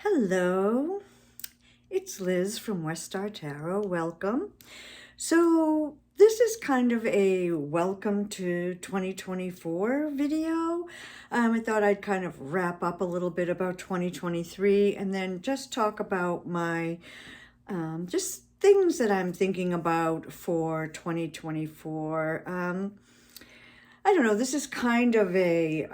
Hello, it's Liz from West Star Tarot. Welcome. So, this is kind of a welcome to 2024 video. I thought I'd kind of wrap up a little bit about 2023 and then just talk about my just things that I'm thinking about for 2024. I don't know, this is kind of a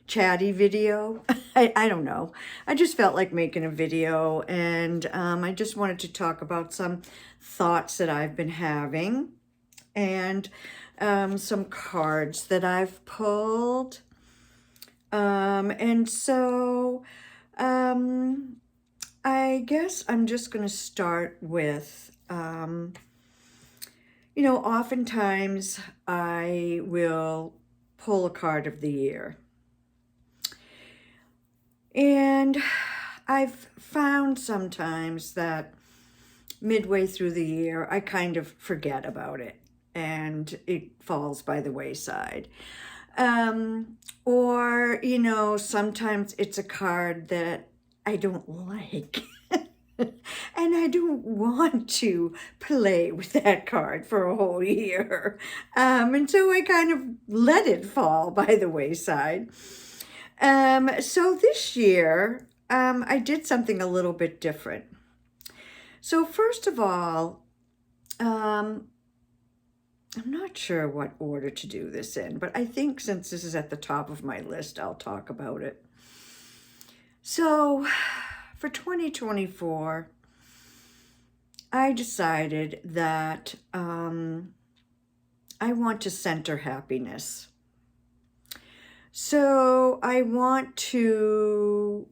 chatty video. I don't know. I just felt like making a video, and I just wanted to talk about some thoughts that I've been having and some cards that I've pulled. And so I guess I'm just going to start with, oftentimes I will pull a card of the year. And I've found sometimes that midway through the year, I kind of forget about it and it falls by the wayside. Or, sometimes it's a card that I don't like. And I don't want to play with that card for a whole year. And so I kind of let it fall by the wayside. So this year, I did something a little bit different. So first of all, I'm not sure what order to do this in, but I think since this is at the top of my list, I'll talk about it. So for 2024, I decided that I want to center happiness. So I want to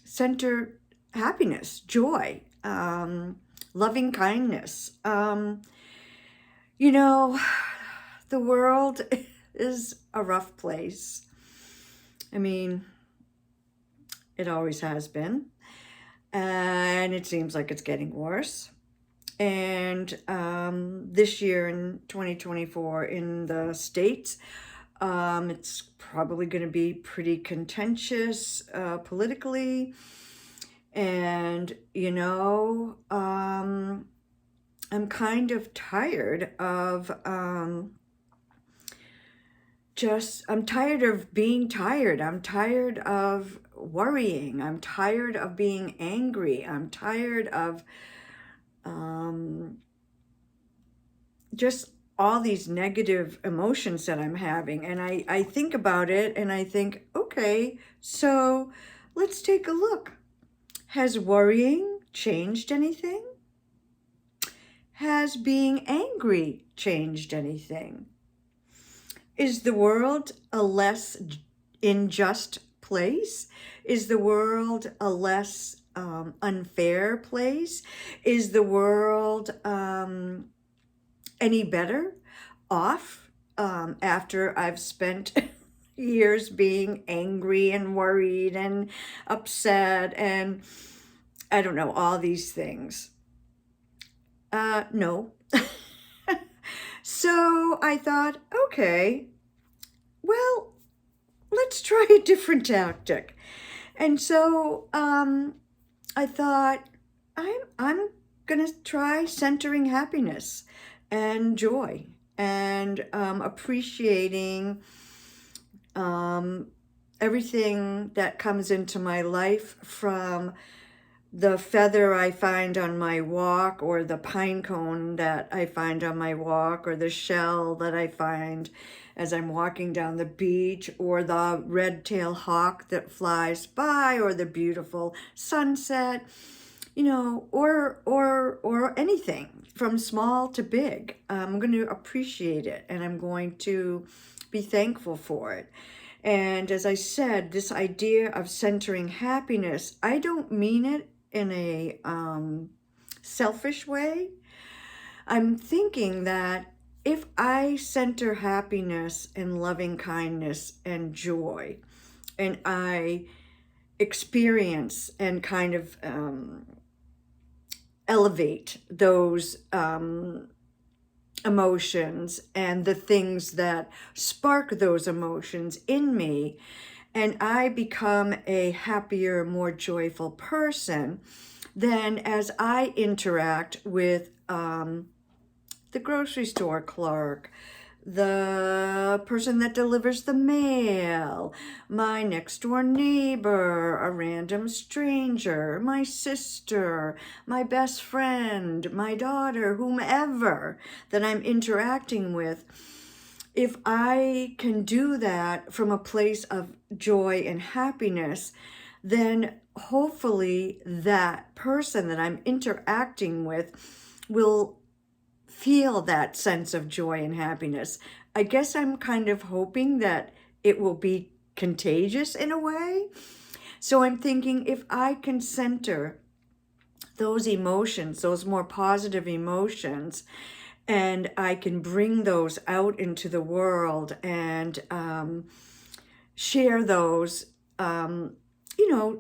center happiness, joy, loving kindness. The world is a rough place. I mean, it always has been. And it seems like it's getting worse. And this year in 2024 in the States, it's probably going to be pretty contentious politically. And, I'm kind of tired of I'm tired of being tired. I'm tired of worrying. I'm tired of being angry. I'm tired of just all these negative emotions that I'm having. And I think about it and I think, okay, so let's take a look. Has worrying changed anything? Has being angry changed anything? Is the world a less unjust place? Is the world a less unfair place? Is the world any better off after I've spent years being angry and worried and upset and I don't know, all these things? No. So I thought, okay, well, let's try a different tactic. And so I thought, I'm going to try centering happiness and joy and appreciating everything that comes into my life, from the feather I find on my walk, or the pine cone that I find on my walk, or the shell that I find as I'm walking down the beach, or the red-tailed hawk that flies by, or the beautiful sunset, or anything from small to big. I'm going to appreciate it and I'm going to be thankful for it. And as I said, this idea of centering happiness, I don't mean it in a selfish way. I'm thinking that if I center happiness and loving kindness and joy, and I experience and kind of elevate those emotions and the things that spark those emotions in me, and I become a happier, more joyful person, then as I interact with the grocery store clerk, the person that delivers the mail, my next door neighbor, a random stranger, my sister, my best friend, my daughter, whomever that I'm interacting with, if I can do that from a place of joy and happiness, then hopefully that person that I'm interacting with will feel that sense of joy and happiness. I guess I'm kind of hoping that it will be contagious in a way. So I'm thinking if I can center those emotions, those more positive emotions, and I can bring those out into the world and share those,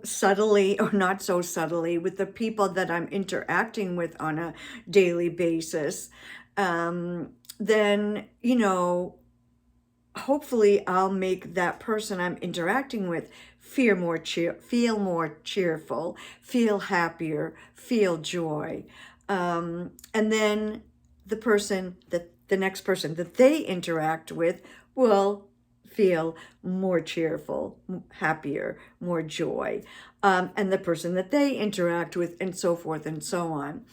subtly or not so subtly with the people that I'm interacting with on a daily basis, then, hopefully I'll make that person I'm interacting with feel more cheerful, feel happier, feel joy. And then the next person that they interact with will feel more cheerful, happier, more joy. And the person that they interact with, and so forth and so on.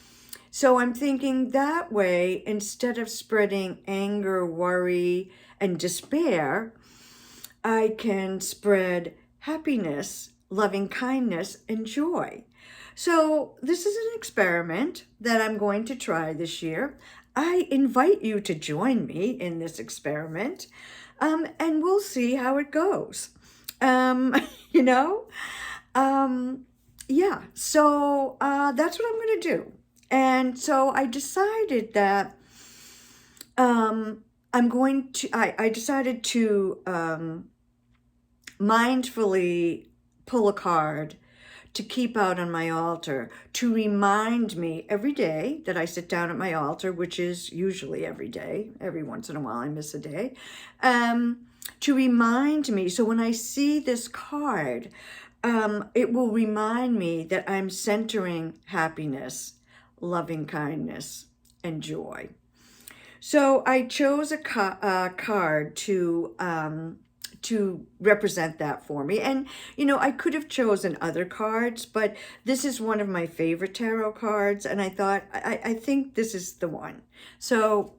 So I'm thinking that way, instead of spreading anger, worry, and despair, I can spread happiness, loving kindness, and joy. So this is an experiment that I'm going to try this year. I invite you to join me in this experiment, and we'll see how it goes. You know? Yeah, so that's what I'm going to do. And so I decided that I decided to mindfully pull a card to keep out on my altar to remind me every day that I sit down at my altar, which is usually every day. Every once in a while I miss a day. To remind me, so when I see this card, it will remind me that I'm centering happiness, loving kindness, and joy. So I chose a card to represent that for me. And, I could have chosen other cards, but this is one of my favorite tarot cards. And I thought, I think this is the one. So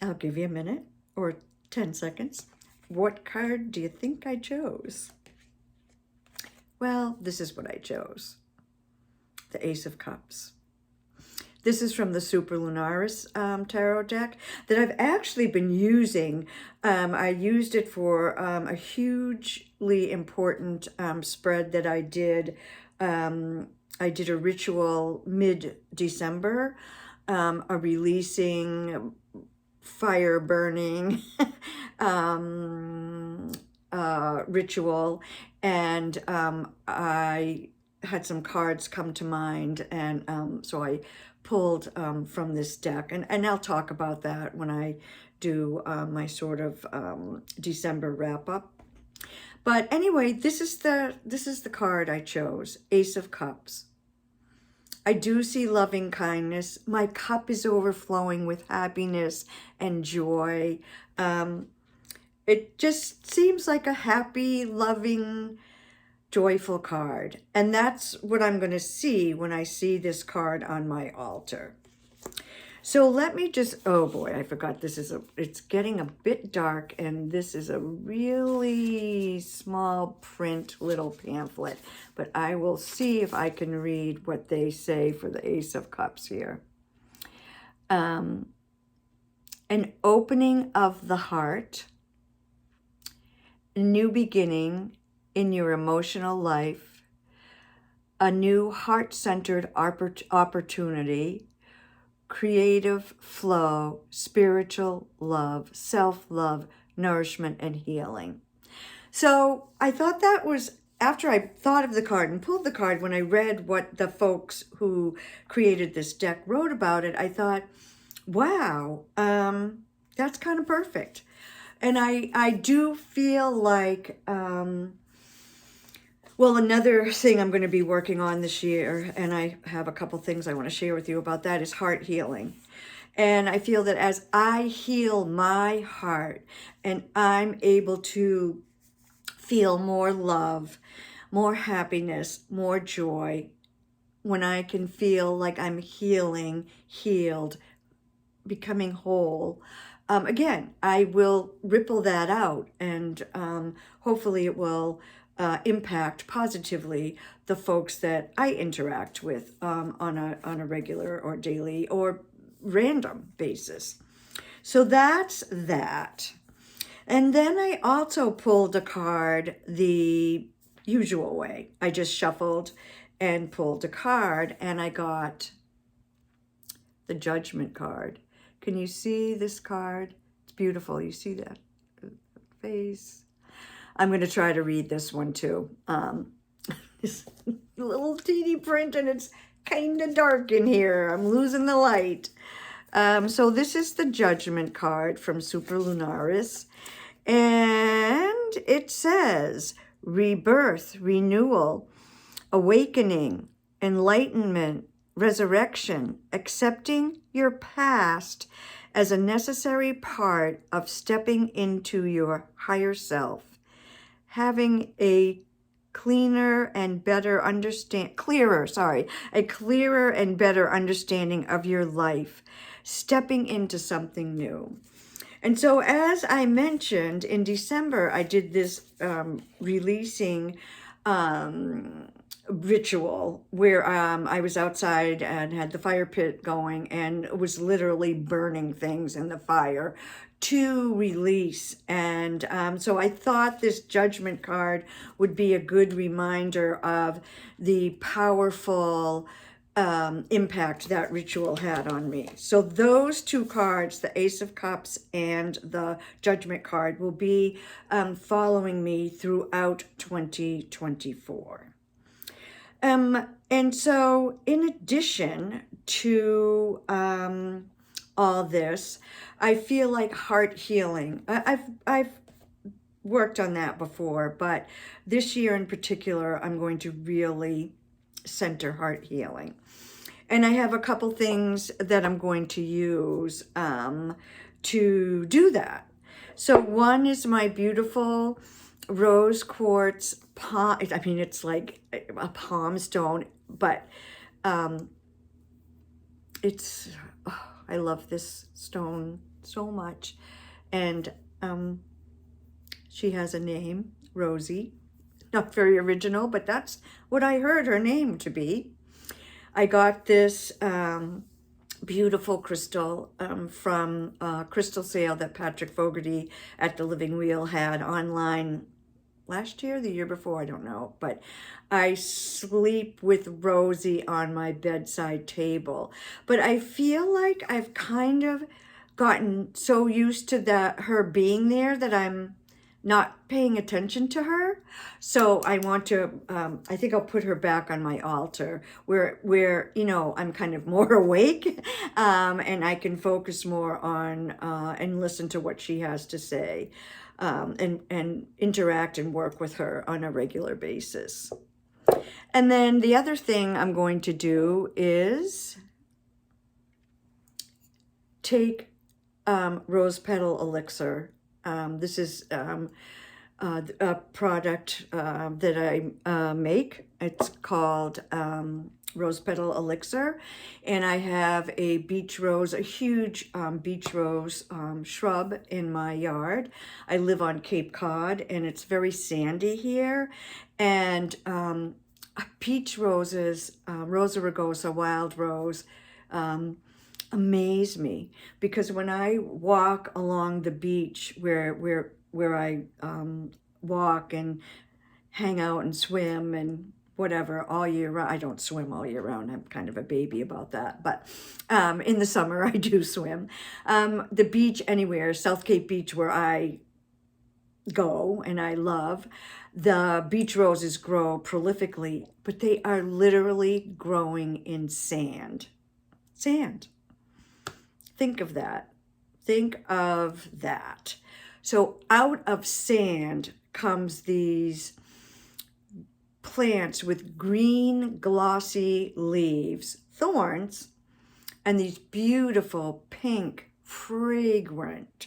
I'll give you a minute or 10 seconds. What card do you think I chose? Well, this is what I chose. The Ace of Cups. This is from the Superlunaris tarot deck that I've actually been using. I used it for a hugely important spread that I did. I did a ritual mid-December, a releasing, fire burning ritual, and I had some cards come to mind, and so I pulled from this deck, and I'll talk about that when I do my sort of December wrap up. But anyway, this is the card I chose, Ace of Cups. I do see loving kindness. My cup is overflowing with happiness and joy. It just seems like a happy, loving, joyful card. And that's what I'm going to see when I see this card on my altar. So let me just, oh boy, I forgot it's getting a bit dark, and this is a really small print little pamphlet, but I will see if I can read what they say for the Ace of Cups here. An opening of the heart, a new beginning in your emotional life, a new heart-centered opportunity, creative flow, spiritual love, self-love, nourishment, and healing. So I thought that was, after I thought of the card and pulled the card, when I read what the folks who created this deck wrote about it, I thought, wow, that's kind of perfect. And I do feel like, well, another thing I'm going to be working on this year, and I have a couple things I want to share with you about that, is heart healing. And I feel that as I heal my heart and I'm able to feel more love, more happiness, more joy, when I can feel like I'm healing, healed, becoming whole, again, I will ripple that out, and hopefully it will impact positively the folks that I interact with on a regular or daily or random basis. So that's that. And then I also pulled a card the usual way. I just shuffled and pulled a card, and I got the Judgment card. Can you see this card? It's beautiful. You see that face? I'm going to try to read this one too. This little teeny print, and it's kind of dark in here. I'm losing the light. So this is the Judgment card from Superlunaris. And it says rebirth, renewal, awakening, enlightenment, resurrection, accepting your past as a necessary part of stepping into your higher self, having a clearer and better understanding of your life, stepping into something new. And so, as I mentioned, in December, I did this releasing ritual where I was outside and had the fire pit going and was literally burning things in the fire to release. And so I thought this Judgment card would be a good reminder of the powerful impact that ritual had on me. So those two cards, the Ace of Cups and the Judgment card, will be following me throughout 2024. And so in addition to all this, I feel like heart healing. I've worked on that before, but this year in particular, I'm going to really center heart healing. And I have a couple things that I'm going to use to do that. So one is my beautiful rose quartz palm. I mean, it's like a palm stone, but it's, oh, I love this stone so much. And she has a name, Rosie. Not very original, but that's what I heard her name to be. I got this beautiful crystal from a crystal sale that Patrick Fogarty at the Living Wheel had online last year, the year before, I don't know. But I sleep with Rosie on my bedside table. But I feel like I've kind of gotten so used to her being there that I'm not paying attention to her. So I want to, I think I'll put her back on my altar where you know, I'm kind of more awake and I can focus more on and listen to what she has to say and interact and work with her on a regular basis. And then the other thing I'm going to do is take Rose Petal Elixir. This is a product that I make. It's called Rose Petal Elixir. And I have a beach rose, a huge beach rose shrub in my yard. I live on Cape Cod and it's very sandy here. And peach roses, Rosa rugosa, wild rose, amaze me, because when I walk along the beach where I walk and hang out and swim and whatever all year round. I don't swim all year round. I'm kind of a baby about that. But in the summer, I do swim. The beach anywhere, South Cape Beach, where I go and I love, the beach roses grow prolifically, but they are literally growing in sand. Sand. Think of that. Think of that. So out of sand comes these plants with green, glossy leaves, thorns, and these beautiful pink, fragrant,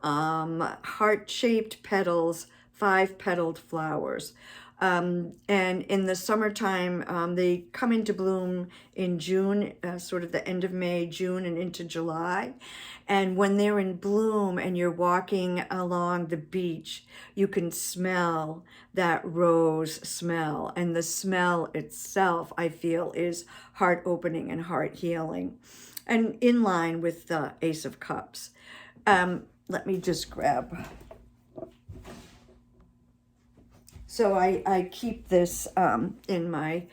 heart-shaped petals, 5-petaled flowers. And in the summertime, they come into bloom in June, sort of the end of May, June, and into July. And when they're in bloom and you're walking along the beach, you can smell that rose smell. And the smell itself, I feel, is heart-opening and heart-healing, and in line with the Ace of Cups. Let me just grab. So I keep this in my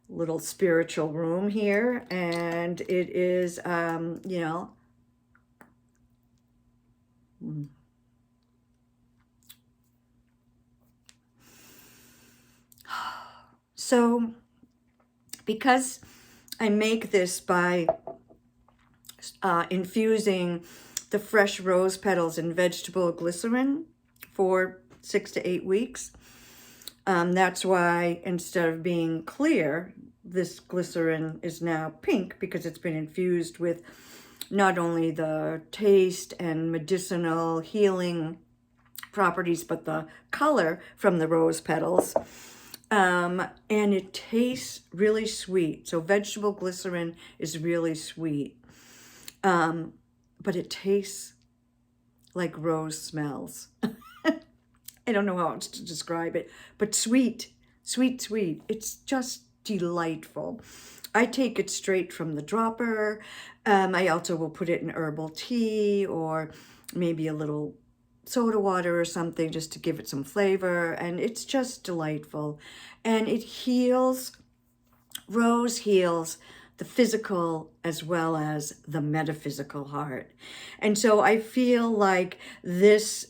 little spiritual room here, and it is, you know, so because I make this by infusing the fresh rose petals in vegetable glycerin for 6 to 8 weeks. That's why instead of being clear, this glycerin is now pink, because it's been infused with not only the taste and medicinal healing properties, but the color from the rose petals. And it tastes really sweet. So vegetable glycerin is really sweet. But it tastes like rose smells. I don't know how else to describe it, but sweet, sweet, sweet. It's just delightful. I take it straight from the dropper. I also will put it in herbal tea, or maybe a little soda water or something, just to give it some flavor. And it's just delightful. And it heals, rose heals the physical as well as the metaphysical heart. And so I feel like this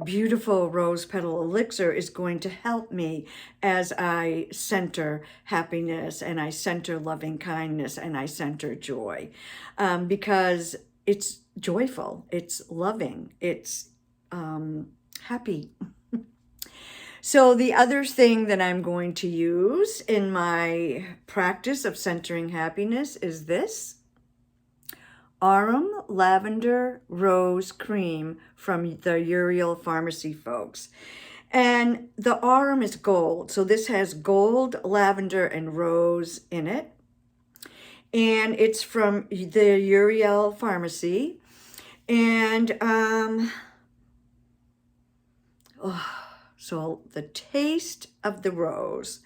beautiful rose petal elixir is going to help me as I center happiness, and I center loving kindness, and I center joy, because it's joyful, it's loving, it's happy. So the other thing that I'm going to use in my practice of centering happiness is this Arum Lavender Rose Cream from the Uriel Pharmacy folks. And the Arum is gold. So this has gold, lavender, and rose in it. And it's from the Uriel Pharmacy. And so the taste of the rose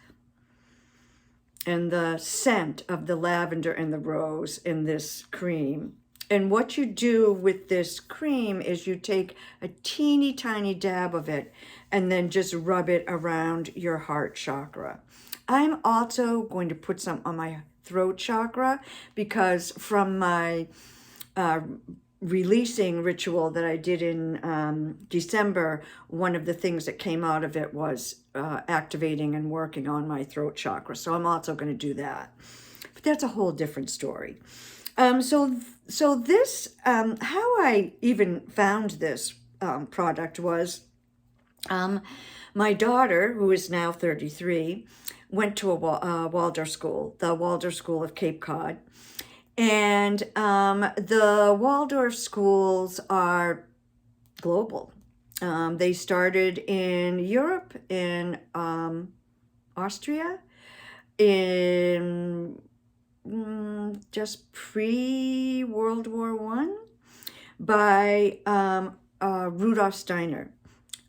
and the scent of the lavender and the rose in this cream. And what you do with this cream is you take a teeny tiny dab of it and then just rub it around your heart chakra. I'm also going to put some on my throat chakra, because from my releasing ritual that I did in December, one of the things that came out of it was activating and working on my throat chakra. So I'm also going to do that. But that's a whole different story. So this, how I even found this product was, my daughter, who is now 33, went to a Waldorf School, the Waldorf School of Cape Cod. And the Waldorf schools are global. They started in Europe, in Austria, in just pre-World War I, by Rudolf Steiner,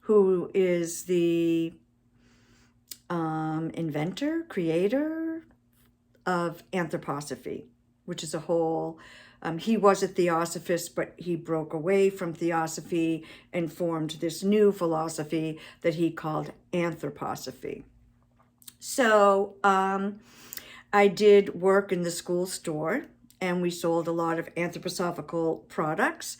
who is the inventor, creator of anthroposophy, which is a whole, he was a theosophist, but he broke away from theosophy and formed this new philosophy that he called anthroposophy. So I did work in the school store, and we sold a lot of anthroposophical products.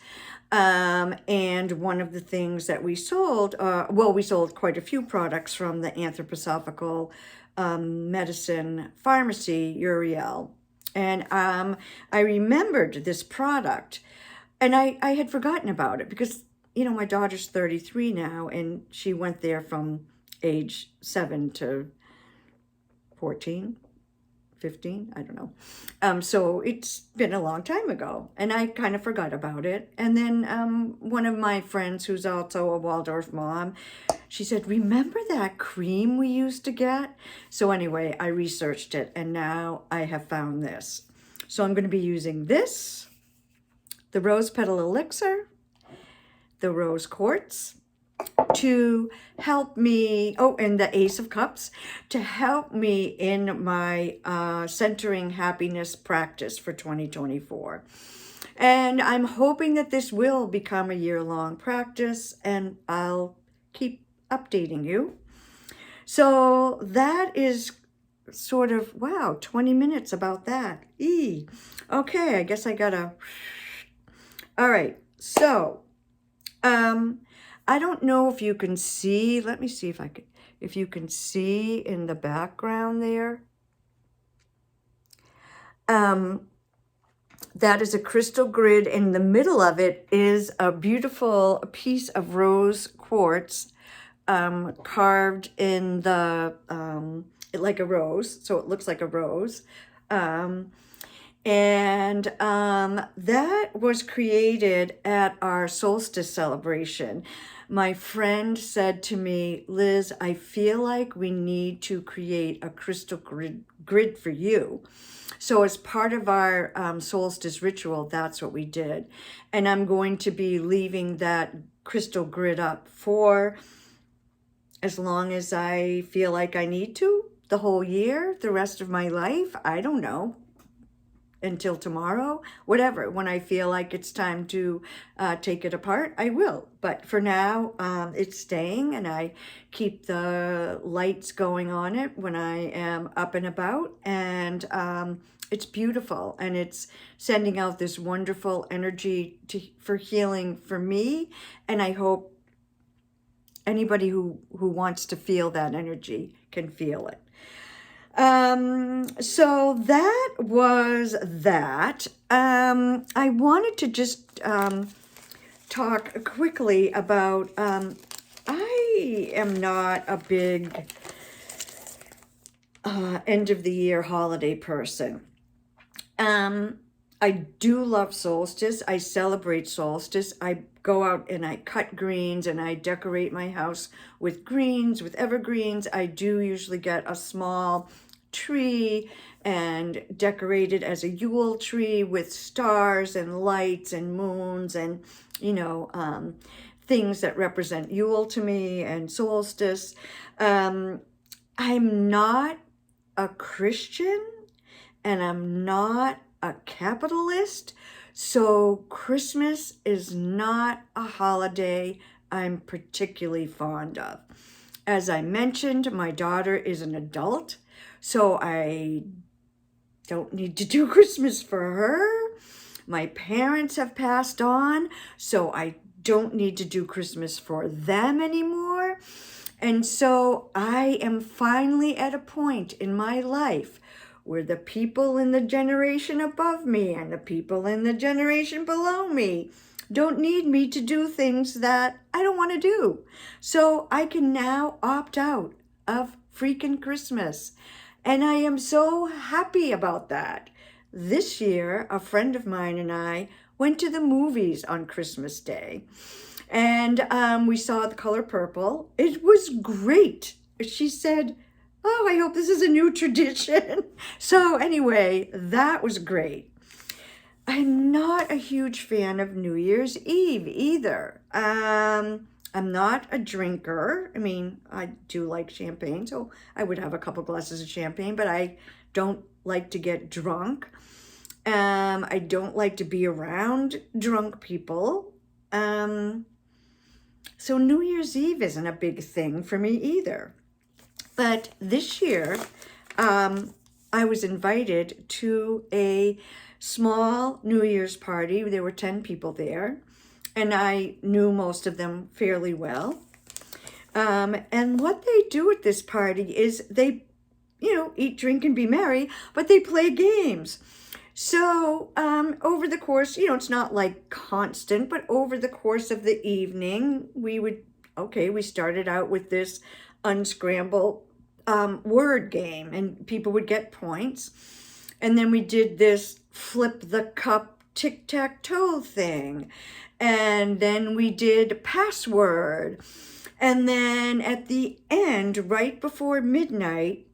And one of the things that we sold, we sold quite a few products from the anthroposophical medicine pharmacy, Uriel. And I remembered this product And I had forgotten about it because, you know, my daughter's 33 now, and she went there from age 7 to 14, 15, I don't know. So it's been a long time ago, and I kind of forgot about it. And then one of my friends, who's also a Waldorf mom, she said, remember that cream we used to get? So anyway, I researched it, and now I have found this. So I'm going to be using this, the Rose Petal Elixir, the Rose Quartz, to help me, oh, and the Ace of Cups, to help me in my centering happiness practice for 2024. And I'm hoping that this will become a year-long practice, and I'll keep updating you. So that is sort of, wow, 20 minutes about that. Okay, I guess I gotta, all right, so, I don't know if you can see, let me see if I could, if you can see in the background there. That is a crystal grid. In the middle of it is a beautiful piece of rose quartz carved in the, like a rose, so it looks like a rose. That was created at our solstice celebration. My friend said to me, Liz, I feel like we need to create a crystal grid for you. So as part of our solstice ritual, that's what we did. And I'm going to be leaving that crystal grid up for as long as I feel like I need to, the whole year, the rest of my life, I don't know, until tomorrow, whatever. When I feel like it's time to take it apart, I will. But for now, it's staying, and I keep the lights going on it when I am up and about, and it's beautiful, and it's sending out this wonderful energy for healing for me, and I hope anybody who wants to feel that energy can feel it. So that was that. I wanted to just talk quickly about, I am not a big end of the year holiday person. I do love solstice. I celebrate solstice. I go out and I cut greens and I decorate my house with greens, with evergreens. I do usually get a small tree and decorate it as a Yule tree with stars and lights and moons and, you know, things that represent Yule to me and solstice. I'm not a Christian, and I'm not a capitalist, so Christmas is not a holiday I'm particularly fond of. As I mentioned, my daughter is an adult, so I don't need to do Christmas for her. My parents have passed on, so I don't need to do Christmas for them anymore. And so I am finally at a point in my life where the people in the generation above me and the people in the generation below me don't need me to do things that I don't want to do. So I can now opt out of freaking Christmas. And I am so happy about that. This year, a friend of mine and I went to the movies on Christmas Day. And we saw The Color Purple. It was great. She said, oh, I hope this is a new tradition. So anyway, that was great. I'm not a huge fan of New Year's Eve either. I'm not a drinker. I mean, I do like champagne, so I would have a couple glasses of champagne, but I don't like to get drunk. I don't like to be around drunk people. So New Year's Eve isn't a big thing for me either. But this year, I was invited to a small New Year's party. There were 10 people there, and I knew most of them fairly well. And what they do at this party is they, you know, eat, drink, and be merry, but they play games. So over the course, it's not like constant, but over the course of the evening, we started out with this unscramble word game, and people would get points. And then we did this flip the cup tic-tac-toe thing. And then we did password. And then at the end, right before midnight,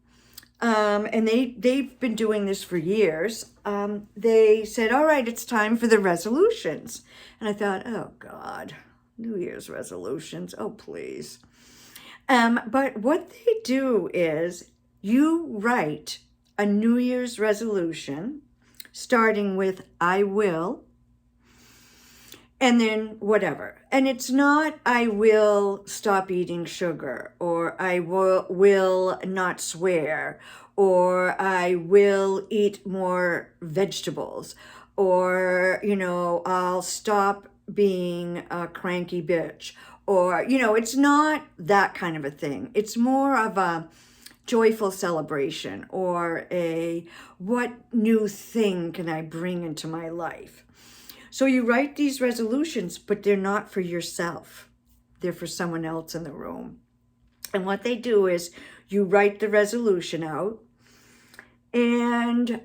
and they've been doing this for years, they said, all right, it's time for the resolutions. And I thought, oh God, New Year's resolutions, oh please. But what they do is you write a New Year's resolution starting with I will, and then whatever. And it's not I will stop eating sugar, or I will not swear, or I will eat more vegetables, or, I'll stop being a cranky bitch, or, it's not that kind of a thing. It's more of a joyful celebration, or what new thing can I bring into my life? So you write these resolutions, but they're not for yourself. They're for someone else in the room. And what they do is you write the resolution out, and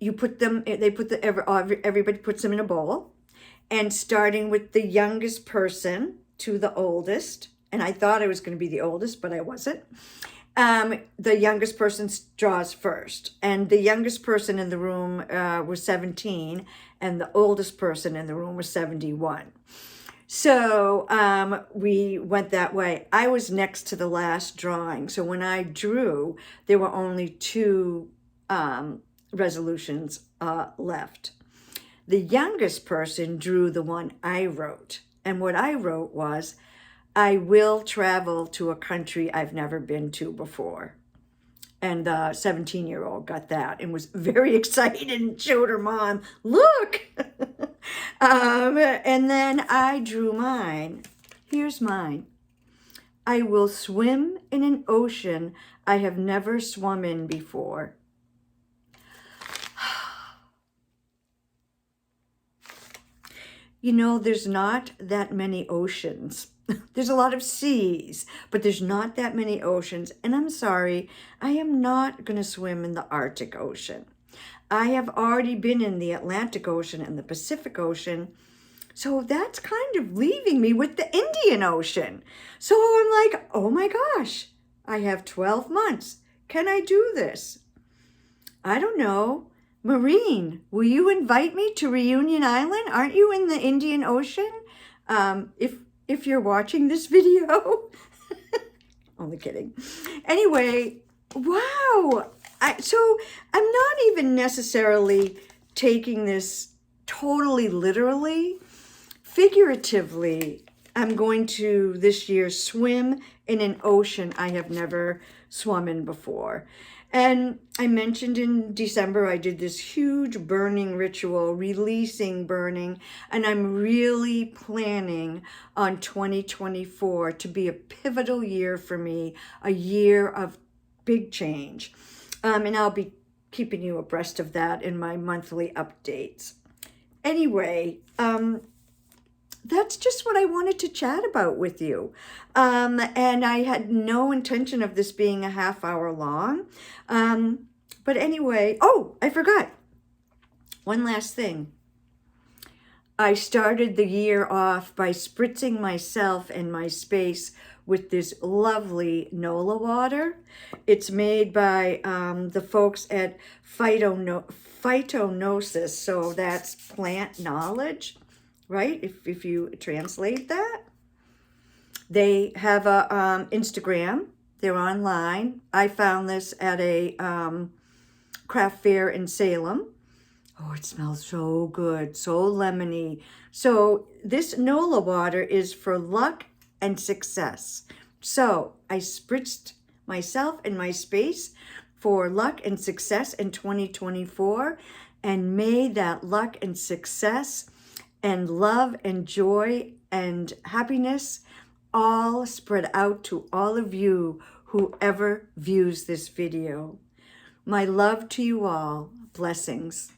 everybody puts them in a bowl, and starting with the youngest person to the oldest, and I thought I was going to be the oldest, but I wasn't. The youngest person draws first, and the youngest person in the room was 17, and the oldest person in the room was 71. So we went that way. I was next to the last drawing, so when I drew, there were only two resolutions left. The youngest person drew the one I wrote, and what I wrote was, I will travel to a country I've never been to before. And the 17-year-old got that and was very excited and showed her mom, look. And then I drew mine. Here's mine. I will swim in an ocean I have never swum in before. There's not that many oceans. There's a lot of seas, but there's not that many oceans. And I'm sorry, I am not going to swim in the Arctic Ocean. I have already been in the Atlantic Ocean and the Pacific Ocean. So that's kind of leaving me with the Indian Ocean. So I'm like, oh my gosh, I have 12 months. Can I do this? I don't know. Maureen, will you invite me to Reunion Island? Aren't you in the Indian Ocean? If you're watching this video. Only kidding. Anyway, wow. So I'm not even necessarily taking this totally literally. Figuratively, I'm going to this year swim in an ocean I have never swum in before. And I mentioned in December, I did this huge burning ritual, releasing burning, and I'm really planning on 2024 to be a pivotal year for me, a year of big change. And I'll be keeping you abreast of that in my monthly updates. Anyway, that's just what I wanted to chat about with you. And I had no intention of this being a half hour long. But anyway, oh, I forgot. One last thing. I started the year off by spritzing myself and my space with this lovely Nola water. It's made by the folks at Phytonosis, so that's plant knowledge. Right? If you translate that. They have a Instagram. They're online. I found this at a craft fair in Salem. Oh, it smells so good, so lemony. So this Nola water is for luck and success. So I spritzed myself and my space for luck and success in 2024, and may that luck and success and love and joy and happiness all spread out to all of you, whoever views this video. My love to you all. Blessings.